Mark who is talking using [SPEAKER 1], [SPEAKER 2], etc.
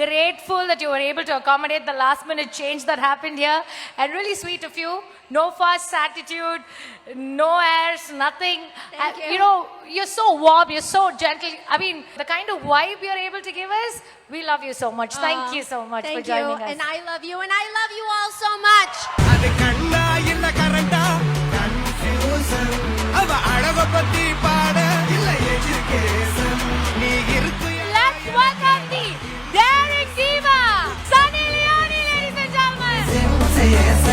[SPEAKER 1] grateful that you were able to accommodate the last minute change that happened here, and really sweet of you. No fuss attitude, no airs, nothing.
[SPEAKER 2] Thank you.
[SPEAKER 1] You know, you're so warm, you're so gentle. I mean, the kind of vibe you're able to give us, we love you so much. Thank you so much for joining us.
[SPEAKER 2] And I love you, and I love you all so much.
[SPEAKER 3] அது கண்ணா இல்ல கரண்டா confusion அவ அழக பத்தி பாட இல்ல education நீ இருக்கு
[SPEAKER 1] Let's welcome the daring diva, Sunny Leone, ladies and gentlemen.
[SPEAKER 3] Say yes,